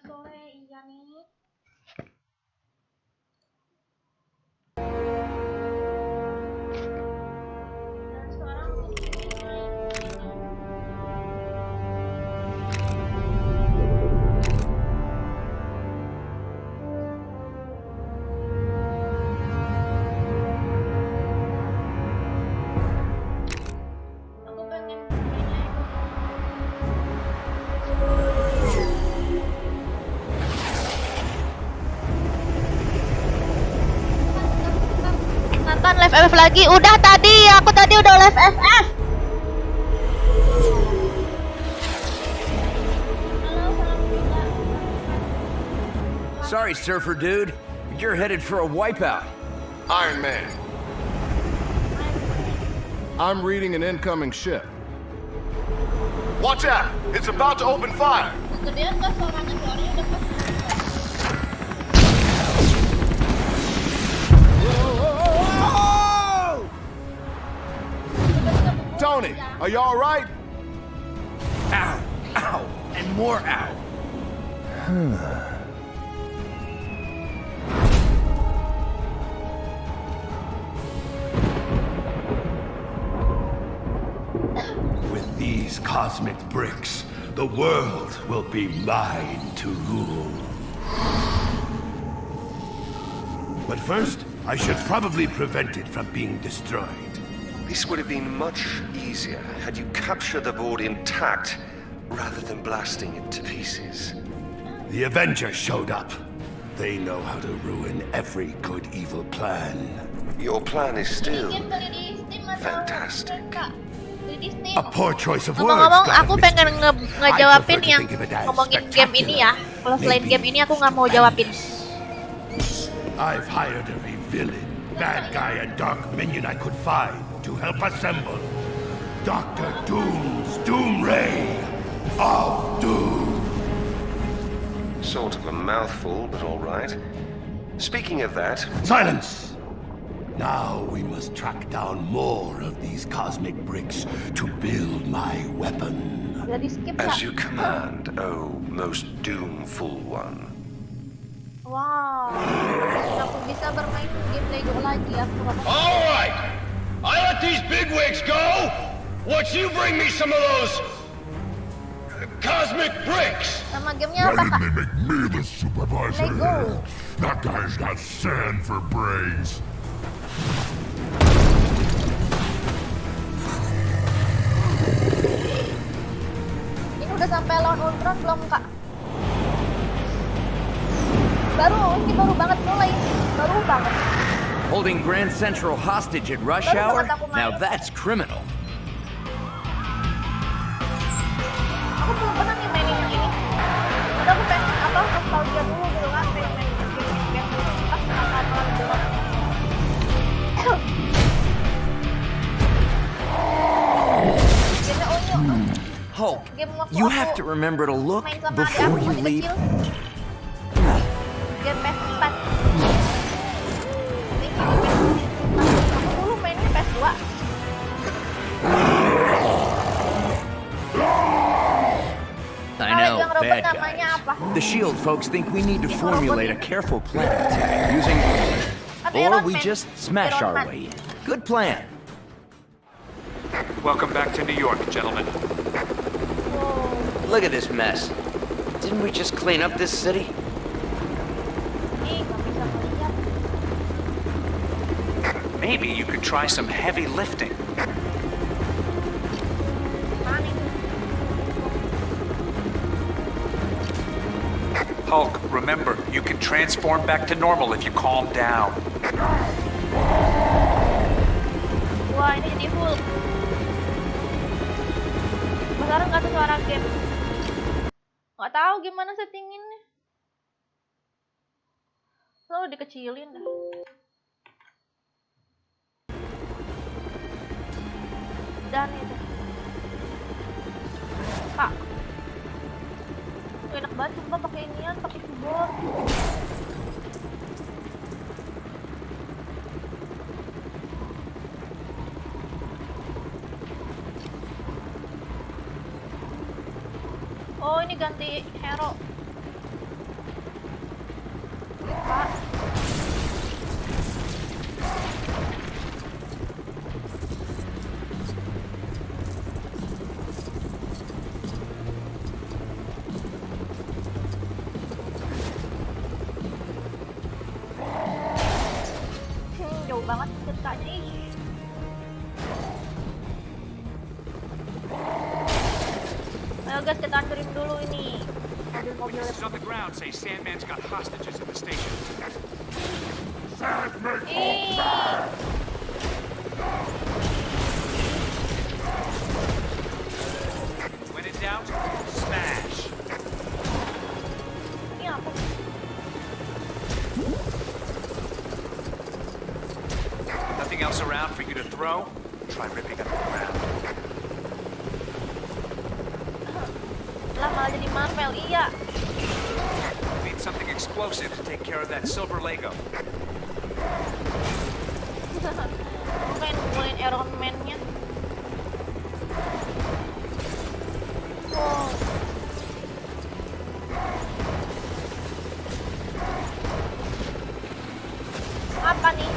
Sore iya nih. Dan sekarang aku pengen Nathan live FF lagi. Udah tadi, aku tadi udah live FF. Sorry, surfer dude. You're headed for a wipeout. Iron Man. I'm reading an incoming ship. Watch out! It's about to open fire! Kemudian kan suaranya udah pas. Tony, are you all right? Ow, ow, and more ow. With these cosmic bricks, the world will be mine to rule. But first, I should probably prevent it from being destroyed. This would have been much easier had you captured the board intact rather than blasting it to pieces. The Avengers showed up. They know how to ruin every good evil plan. Your plan is still fantastic. A poor choice of words. Ngomong-ngomong, God, aku Mr. pengen ngejawabin I prefer to yang think of it as ngomongin game ini ya. Kalau selain game ini aku nggak mau jawabin. I've hired every villain, bad guy, and dark minion I could find to help assemble Dr. Doom's Doom Ray of Doom. Sort of a mouthful, but all right. Speaking of that, Silence! Now we must track down more of these cosmic bricks to build my weapon. Udah di skip as nggak? you command, oh most doomful one. Wow. Aku bisa bermain game Lego lagi. Aku nggak mau. All right, I let these bigwigs go. Once you bring me some of those cosmic bricks. Nama gamenya apa kak? Make me the supervisor Lego. here. That guy's got sand for brains. Ini udah sampai lawan Ultron belum kak? Ini baru banget mulai. Baru banget. Holding Grand Central hostage at rush hour? Now that's criminal. Aku belum pernah nih mainin yang ini. Padahal aku pengen nostalgia dulu gitu kan, pengen main game dulu pas nonton dulu. Gamenya unyu. Hulk, Game waktu you aku have to remember to look main sama before adek aku you masih leap. kecil. Game PS4. Aku dulu mainnya PS2. I know, bad namanya guys. apa? The SHIELD folks think we need to formulate a careful plan attack using... Kan Or Iron we Man. just smash Iron our Man. way in. Good plan. Welcome back to New York, gentlemen. Wow. Look at this mess. Didn't we just clean up this city? Ih, nggak bisa ngeliat. Maybe you could try some heavy lifting. Mana itu? Hulk, remember, you can transform back to normal if you calm down. Wah, ini di full. Sekarang nggak ada suara game. Nggak tahu gimana settinginnya. Selalu dikecilin dah. Dan itu. Kak. Enak banget sumpah pakai inian, pakai keyboard. Oh, ini ganti hero. Pak. Jauh banget ceritanya, ih. Ayo guys, kita hancurin dulu ini mobil-mobil. Witnesses on the ground say Sandman's got hostages in the station. Ih. When in doubt, smash. Ini apa? Nothing else around for you to throw? Try ripping up the ground. Lah malah jadi Marvel, iya. Need something explosive to take care of that silver Lego. Aku pengen ngumpulin Iron Man-nya. Wow. Apa nih?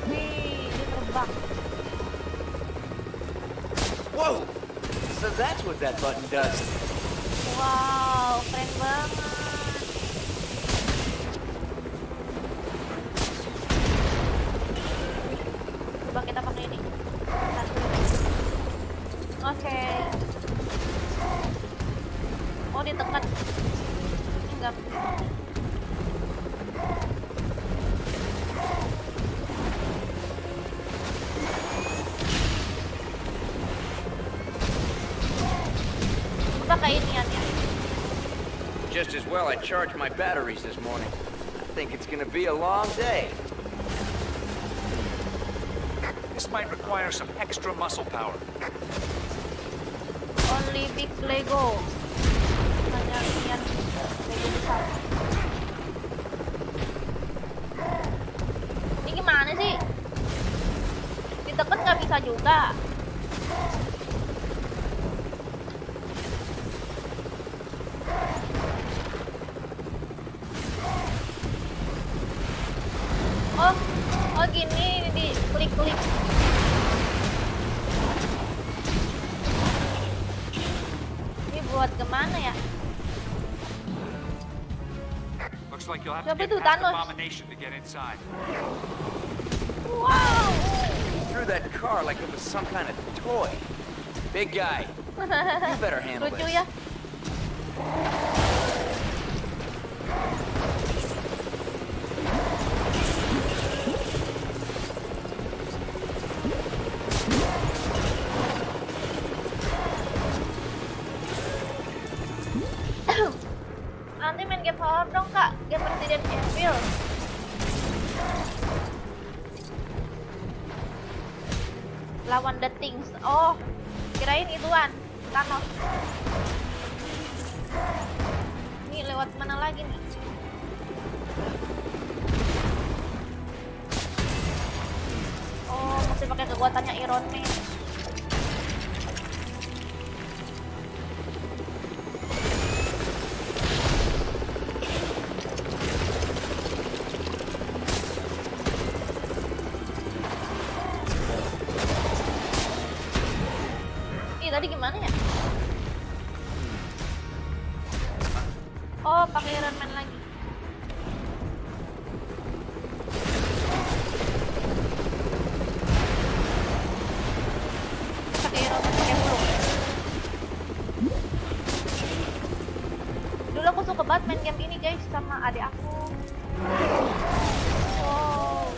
Wih, dia terbang. Whoa! So that's what that button does. Wow, keren banget. Coba kita pakai ini. Oke. Oh, ditekan. Enggak. Pakai inian ya. Just as well I charged my batteries this morning. I think it's gonna be a long day. This might require some extra muscle power. Only big Lego. Hanya inian Lego besar. Ini gimana sih? Ditekan nggak bisa juga. Oh gini, ini di klik-klik. Ini buat kemana ya? Looks like you'll have Siapa to itu, get past Thanos? Abomination to get inside. Wow. You threw that car like it was some kind of toy. Big guy, you better handle Lucu this. ya. Nanti main game horror dong kak, game Resident Evil. Lawan The Things. Oh, kirain ituan Thanos. Ini lewat mana lagi nih? Oh, mesti pakai kekuatannya Iron Man. Tadi gimana ya? Oh, pakai Iron Man lagi. Pakai Iron Man pakai peluk. Dulu aku suka banget main game ini guys sama adik aku. Wow.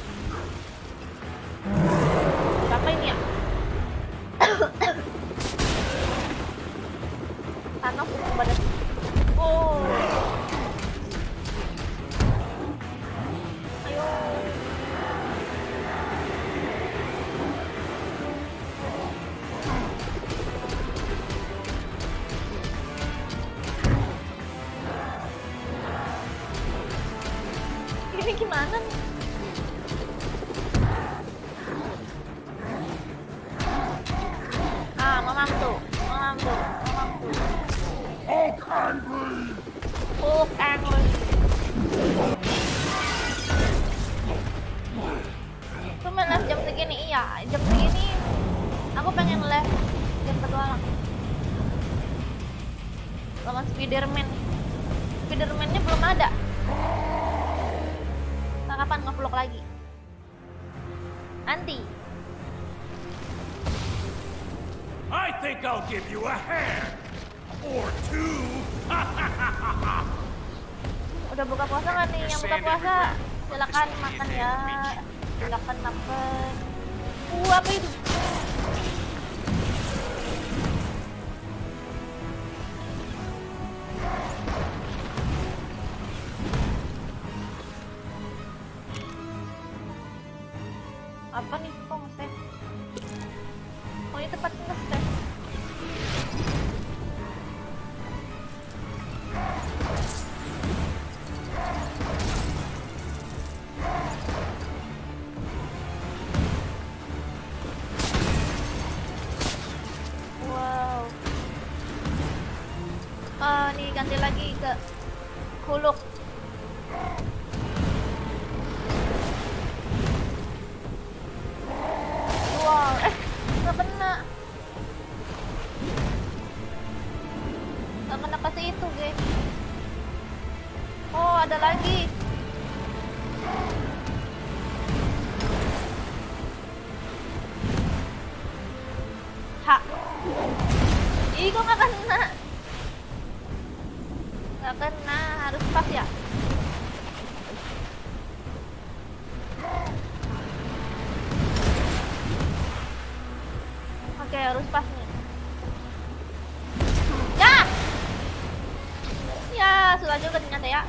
Siapa ini ya? Thanos untuk badan. Oh. Ayo. mampu. Hulk angry! Hulk angry. Cuma live jam segini, iya. Jam segini aku pengen live jam petualang. Lawan Spiderman. Spiderman-nya belum ada. Nah, kapan nge-vlog lagi? Nanti. I think I'll give you a hand. Or two. Udah buka puasa nggak nih? Yang buka puasa silakan makan ya. Silakan makan. Apa itu? Apa nih? Kok nge-save? Oh, ini tempat nge-save. Wow. Nih ganti lagi ke Hulk. Wow, nggak kena. Nggak kena kasih itu, guys. Oh, ada lagi. Hak. Ih, kok nggak kena? Nggak kena, harus pas ya. Oke, harus pas nih. Ya! Ya, sudah juga ternyata ya.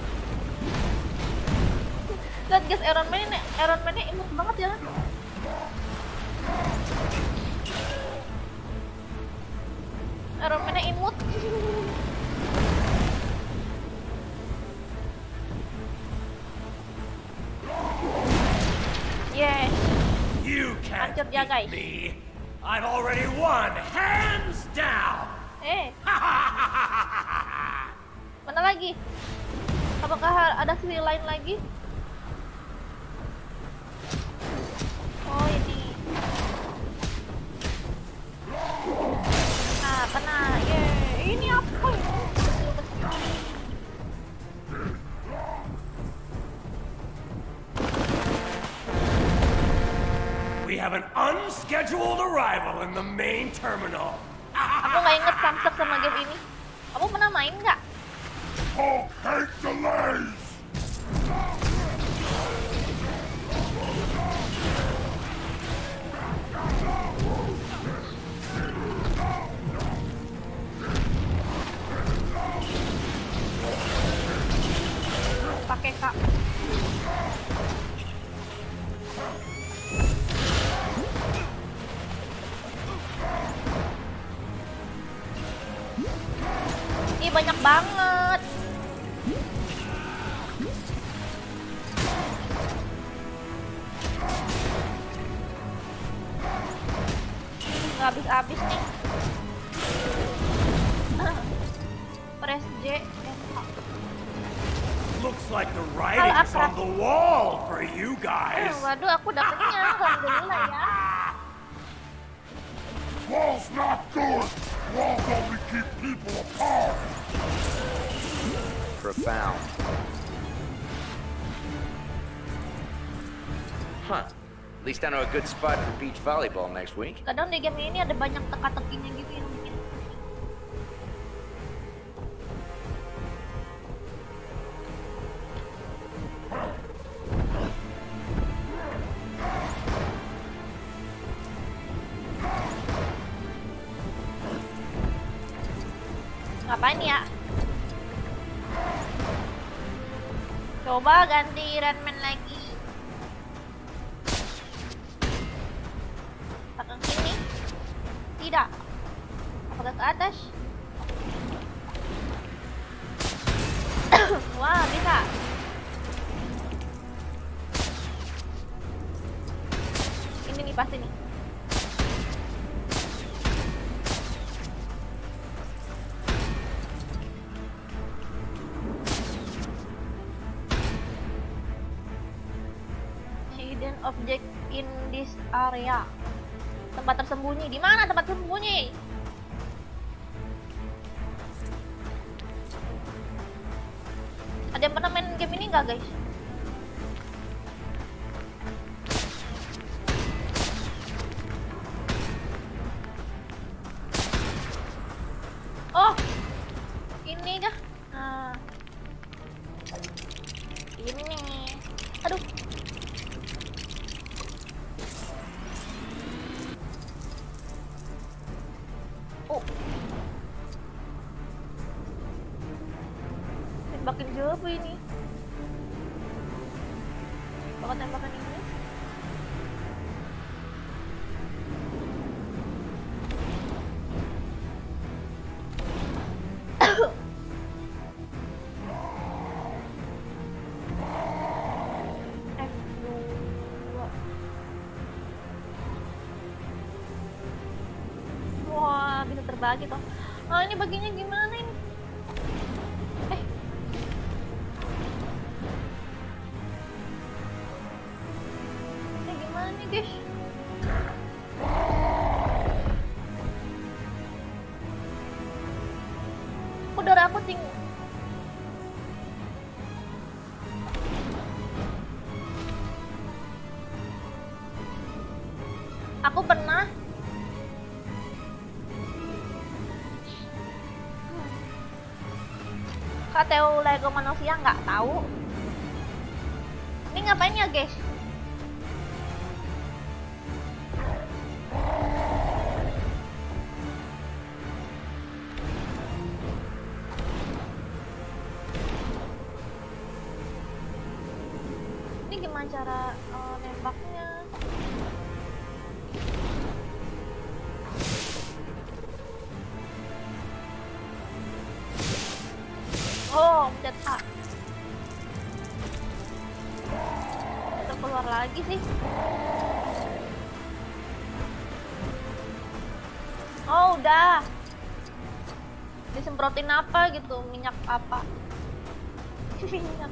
Lihat guys, Iron Man-nya imut banget ya. Iron Man-nya imut. Yes. You can't Hancur ya, guys. beat me. I've already won, hands down. Mana lagi? Apakah ada sisi lain lagi? Oh, ini. Nah, kena. Yeay. Ini apa ini? We have an unscheduled arrival in the main terminal. Aku nggak inget Samsung sama game ini. Kamu pernah main nggak? Hulk hate delays! Pakai kak. Ih, banyak banget. Nggak habis-habis nih. Press J. Looks like the writing's on the wall for you guys. Waduh, aku dapetnya. Alhamdulillah ya. Wall's not good! Walls only keep people apart! Profound. Huh. At least I know a good spot for beach volleyball next week. Kadang di game ini ada banyak teka-tekinya gitu yang bikin. Ngapain ya? Coba ganti Iron Man lagi. Tekan sini. Tidak. Apakah ke atas? Wah, bisa. Ini nih pasti nih. object in this area. Tempat tersembunyi. Di mana tempat tersembunyi? Ada yang pernah main game ini nggak, guys? Oh, ini kah? Nah, ini. Aduh. Oh. Tembakin jauh ini. Bakal tembakan ini. Wah, bisa terbagi toh. Oh, ini baginya gimana ini? Ini gimana nih, guys? Kok darah aku tinggi? Aku pernah Kateo Lego manusia nggak tahu. Ini ngapain ya, guys? Ini gimana cara nembaknya? Oh, pencet A. Keluar lagi sih. Oh, udah. Disemprotin apa gitu, minyak apa? Minyak.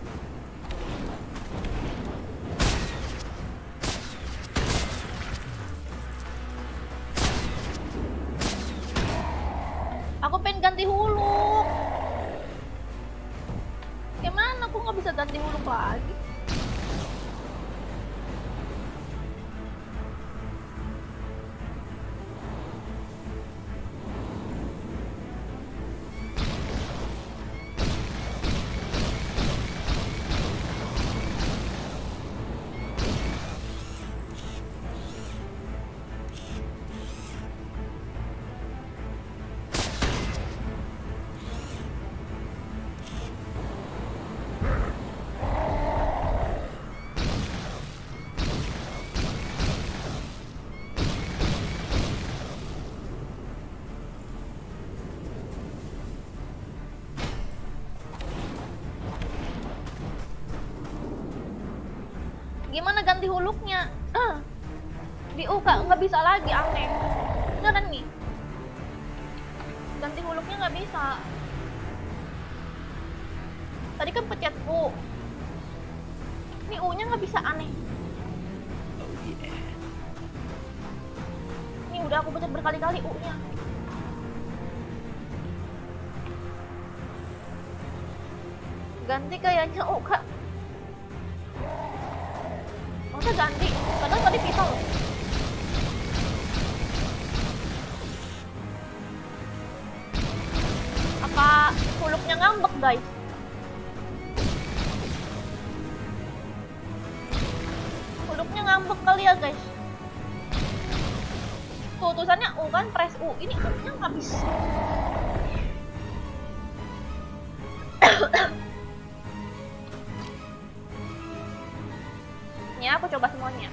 Aku pengen ganti huluk. Gimana aku nggak bisa ganti huluk lagi? Gimana ganti huluknya? Di U nggak bisa lagi, aneh. Beneran nih. Ganti huluknya nggak bisa. Tadi kan pencet U. Ini U-nya nggak bisa, aneh. Ini udah aku pencet berkali-kali U-nya. Ganti kayaknya U, Kak. Masa ganti? Padahal tadi bisa loh. Apa huluknya ngambek, guys? Huluknya ngambek kali ya, guys. Tuh, tulisannya U kan, press U. Ini U-nya nggak bisa. Ya, aku coba semuanya.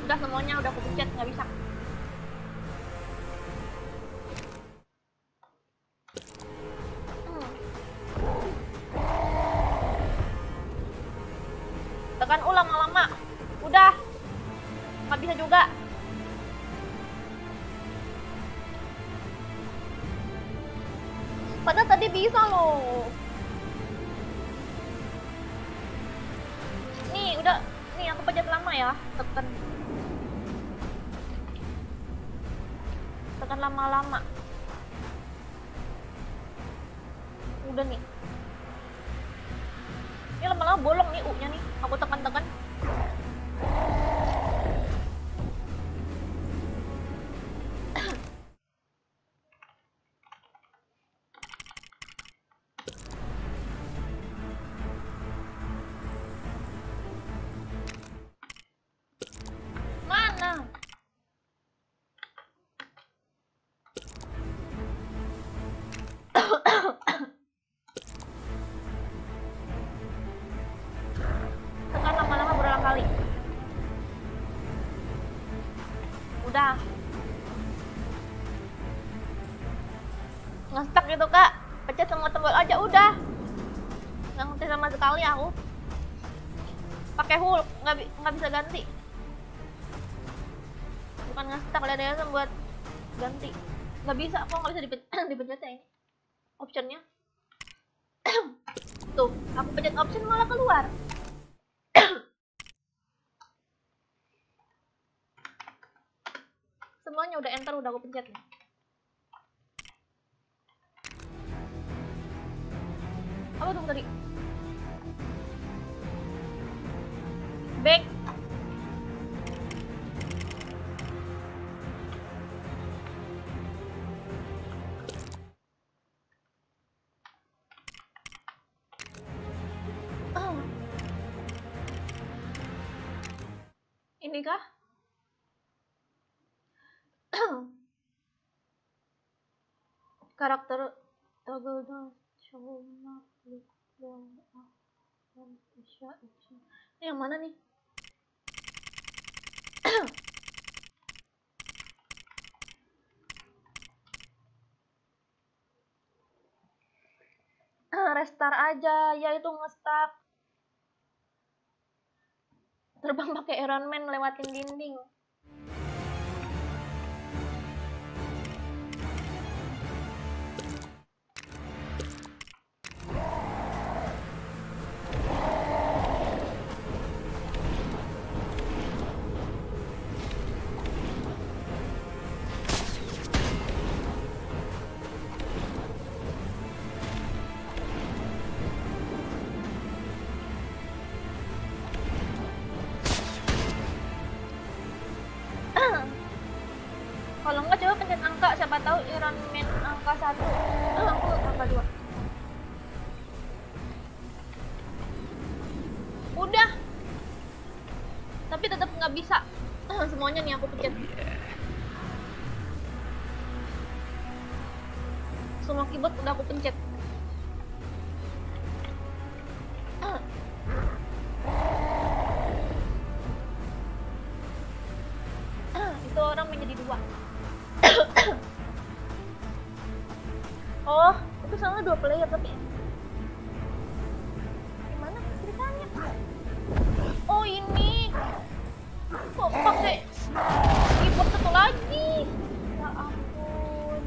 Udah semuanya udah aku pencet, nggak bisa. Tekan U lama-lama. Udah. Nggak bisa juga. Padahal tadi bisa loh. Nih, udah. Nih, aku pencet lama ya. Tekan. Tekan lama-lama. Udah nih. Ini lama-lama bolong nih U-nya nih. Aku tekan-tekan. Mana? Tekan lama-lama berulang kali. Udah. Ngestak gitu kak. Pencet semua tombol aja udah. Nggak ngerti sama sekali aku. Pakai Hulk nggak bisa ganti. Bukan ngestak, lihat ya buat ganti. Nggak bisa, kok nggak bisa dipencet ya ini optionnya. Tuh, aku pencet option malah keluar. Semuanya udah enter, udah aku pencet nih. Apa tuh tadi? Back. Ini kah? Karakter toggle down show not look down ini yang mana nih? Restart aja, ya itu nge-stuck. Terbang pakai Iron Man lewatin dinding. Kalau enggak coba pencet angka, siapa tahu Iron Man angka 1. Aku angka 2. Udah. Tapi tetap nggak bisa. Semuanya nih aku pencet. Semua keyboard udah aku pencet. Itu orang menjadi 2. Oh, itu sama 2 player tapi gimana ceritanya? Oh ini kok pakai keyboard satu lagi? Ya ampun.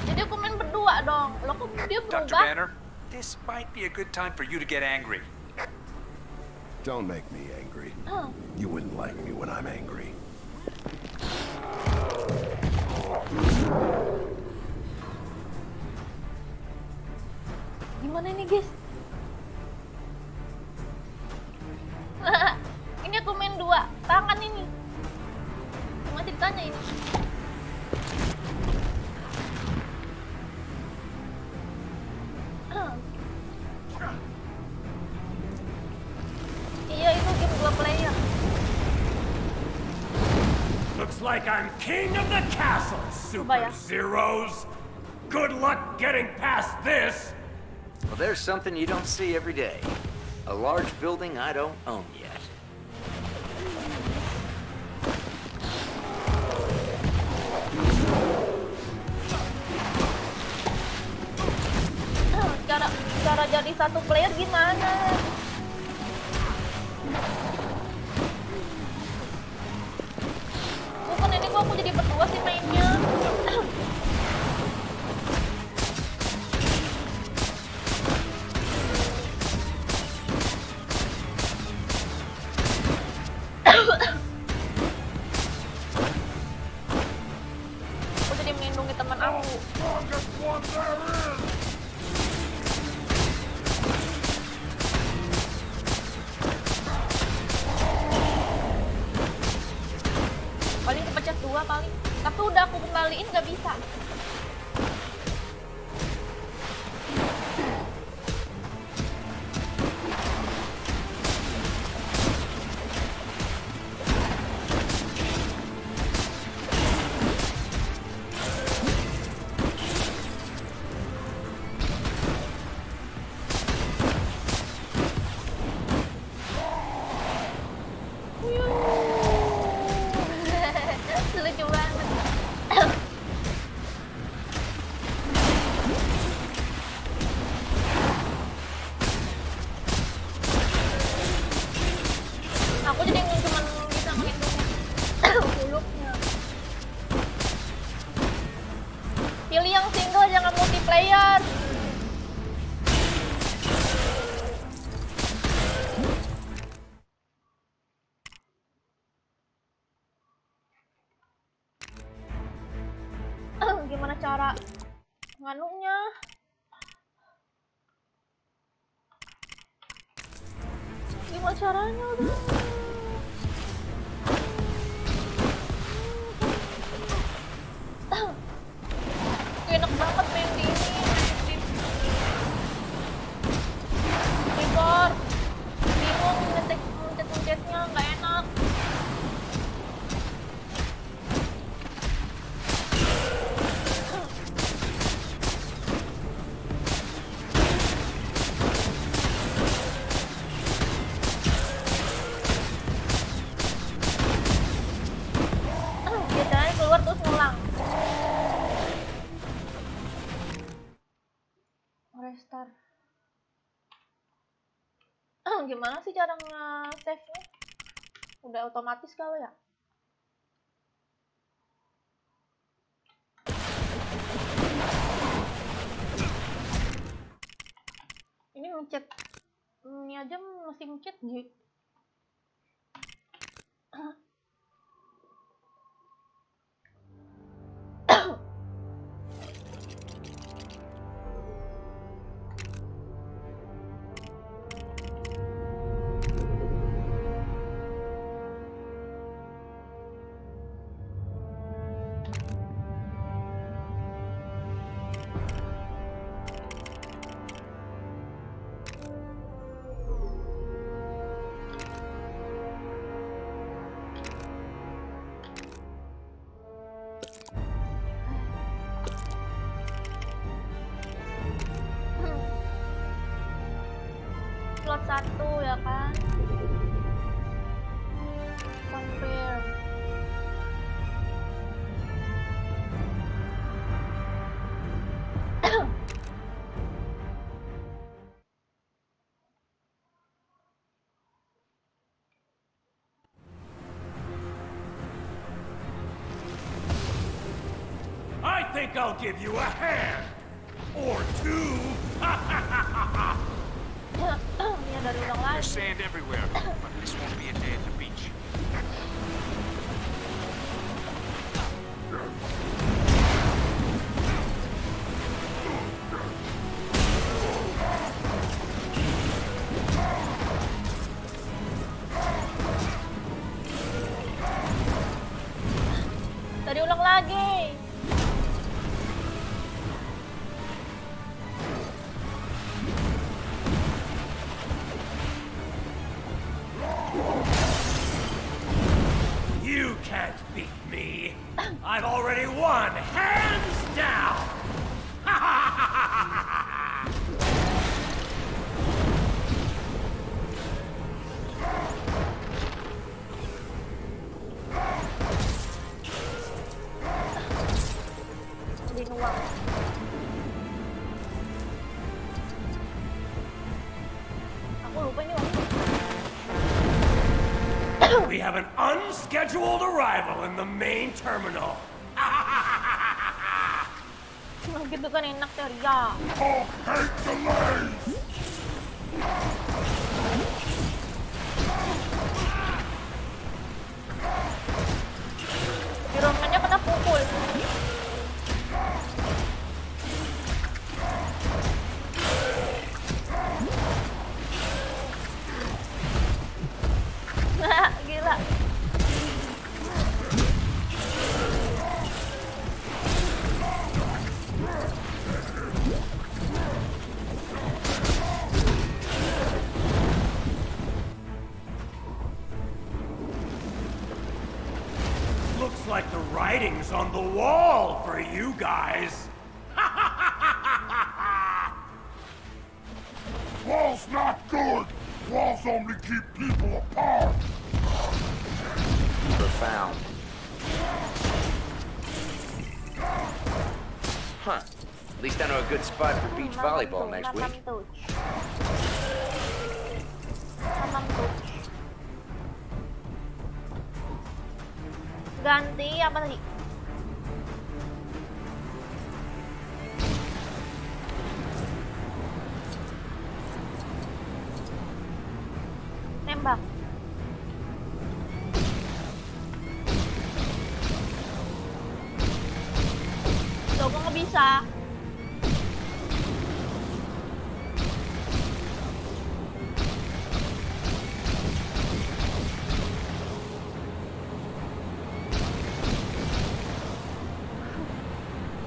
Jadi aku main berdua dong. Lo kok dia Dr. berubah? Banner, this might be a good time for you to get angry. Don't make me angry. You wouldn't like me when I'm angry. Gimana ini guys? Ini aku main 2 tangan ini. Cuma ceritanya ini. Iya itu game 2 player. Looks like I'm king of the castle, Coba ya. Super Zeros. Good luck getting past this. Well, there's something you don't see every day. A large building I don't own yet. Cara jadi 1 player gimana? Bukan ini Paling kepecah 2 paling. Tapi udah aku kembaliin nggak bisa. Lucu banget. Aku jadi yang cuma bisa menghitung buluknya. Pilih yang single, jangan multiplayer. Gimana cara nganunya? Gimana caranya udah? Enak banget main di ini, main di keyboard. Bingung mencet-mencetnya, nggak enak. Biasanya keluar terus ngulang. Restart. Gimana sih cara nge-save-nya? Udah otomatis kali ya? Ini mencet. Ini aja masih mencet gitu. Slot 1 ya kan? Confirm. I think I'll give you a hand. Or two. Ya dari ulang lagi. There's sand everywhere, but this won't be a day at the beach. Dari ulang lagi. You can't beat me. I've already won, hands down. Di nuang. Aku lupa ini waktu. We have an unscheduled arrival in the main terminal. Gitu kan enak ya, Ria. Oh, hate delays! Di romannya kena pukul. Looks like the writing's on the wall for you guys. Walls not good. Walls only keep people apart. Profound. Huh. At least I know a good spot for beach volleyball next week. Mamam touch. Ganti apa tadi? Nembak. Tuh, kok nggak bisa?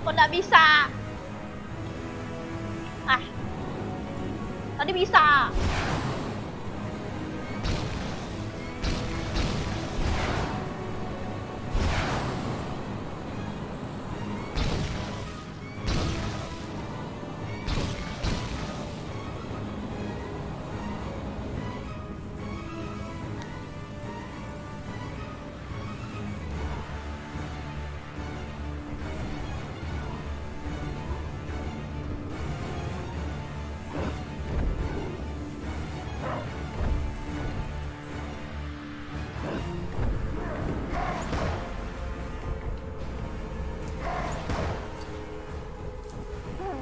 Kok nggak bisa? Ah, tadi bisa.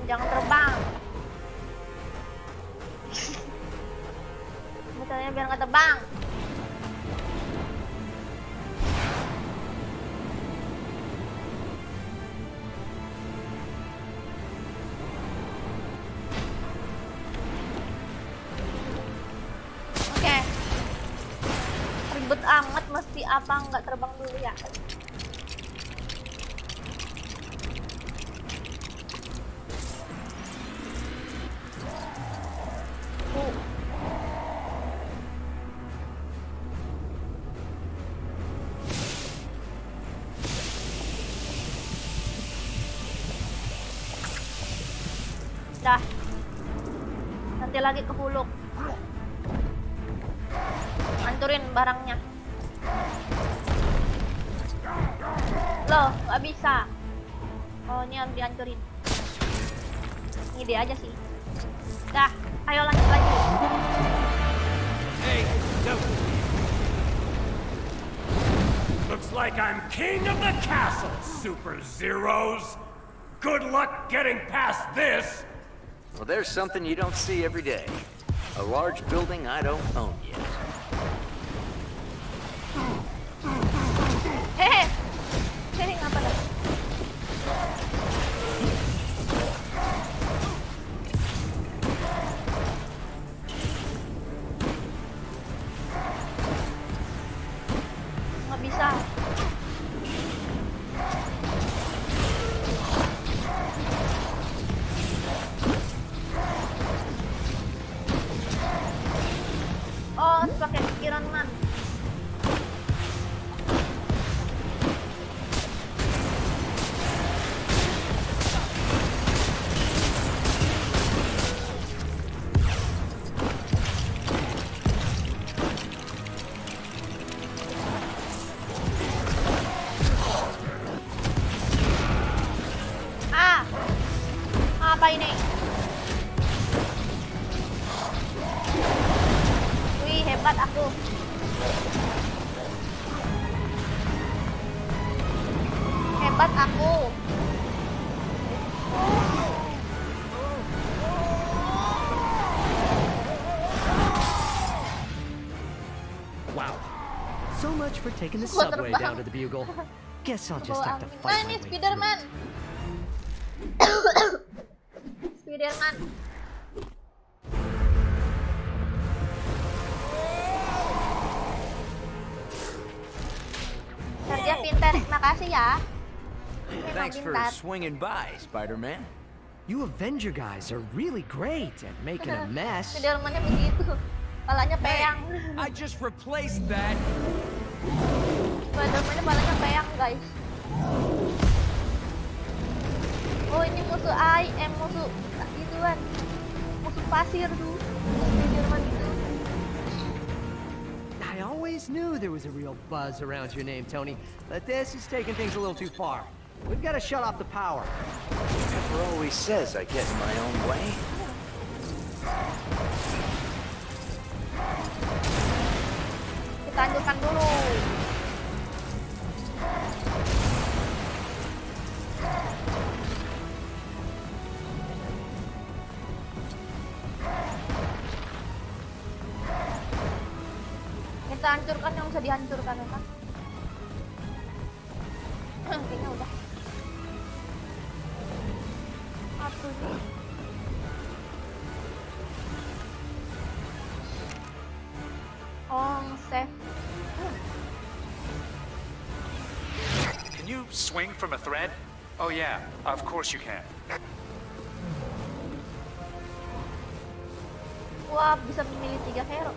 Jangan terbang. Misalnya biar nggak terbang. Oke. Ribet amat, mesti apa nggak terbang dulu ya? Dah. Nanti lagi ke Huluk. Hancurin barangnya. Loh, nggak bisa. Oh, ini harus dihancurin. Ini dia aja sih. Dah, ayo lanjut lagi. Hey, don't. Looks like I'm king of the castle, Super Zeros. Good luck getting past this. Well, there's something you don't see every day. A large building I don't own yet. Hehe. Hehe, ngapa dah? Nggak bisa. Oh, harus pakai Iron Man. Ah, apa ini? Wih, hebat aku. Hebat aku. Wow. So much for taking the Gua subway terbang. down to the Bugle. Guess I'll just have to Nah, fight ini my way through. Spiderman. Spiderman. Kerja pintar, makasih ya. Memang Thanks for pintar. swinging by, Spider-Man. You Avenger guys are really great at making a mess. Spiderman-nya begitu. Kepalanya peyang. I just replaced that. Spiderman-nya palanya peyang guys. Oh ini musuh air, musuh itu kan, musuh pasir tuh, Spiderman itu. I always knew there was a real buzz around your name, Tony, but this is taking things a little too far. We've got to shut off the power. Pepper always says I get in my own way. Kita hancurkan dulu. Kita hancurkan yang bisa dihancurkan ya kan? Kayaknya udah. Apa nih? Oh, save. Can you swing from a thread? Oh yeah, of course you can. Wah, bisa memilih 3 hero.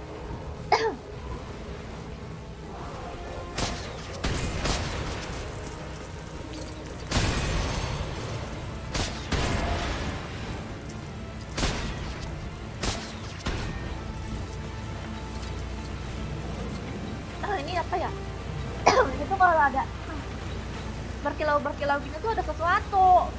Ini apa ya? Itu kalau ada berkilau-berkilau gini tuh ada sesuatu.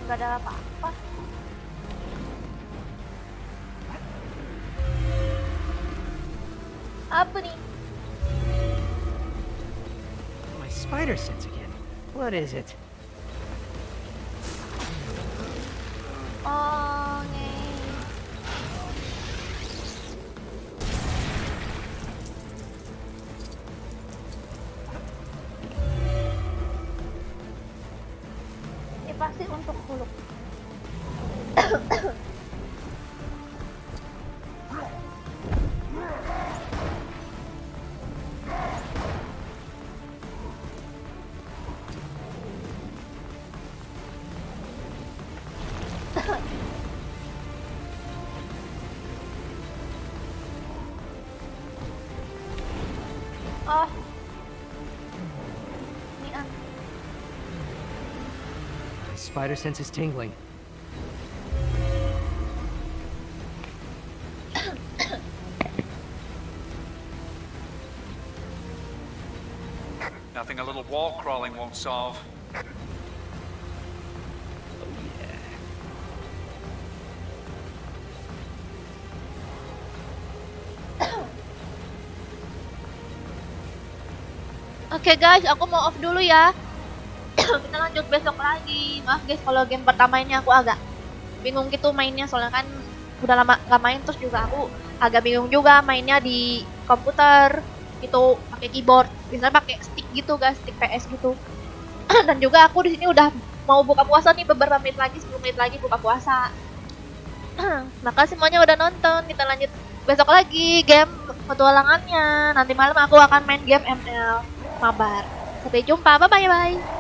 Nggak ada apa-apa. Apa nih? My spider sense again. What is it? Oh, nih. Ini pasti untuk Hulk. Oh. Ini ah. My spider sense is tingling. Nothing a little wall crawling won't solve. Oke guys, aku mau off dulu ya. Kita lanjut besok lagi. Maaf guys kalau game pertama ini aku agak bingung gitu mainnya, soalnya kan udah lama nggak main, terus juga aku agak bingung juga mainnya di komputer itu pakai keyboard, biasanya pakai stick gitu guys, stick PS gitu. Dan juga aku di sini udah mau buka puasa nih, beberapa menit lagi, 10 menit lagi buka puasa. Makasih semuanya udah nonton. Kita lanjut besok lagi game petualangannya. Nanti malam aku akan main game ML Mabar. Sampai jumpa, bye bye.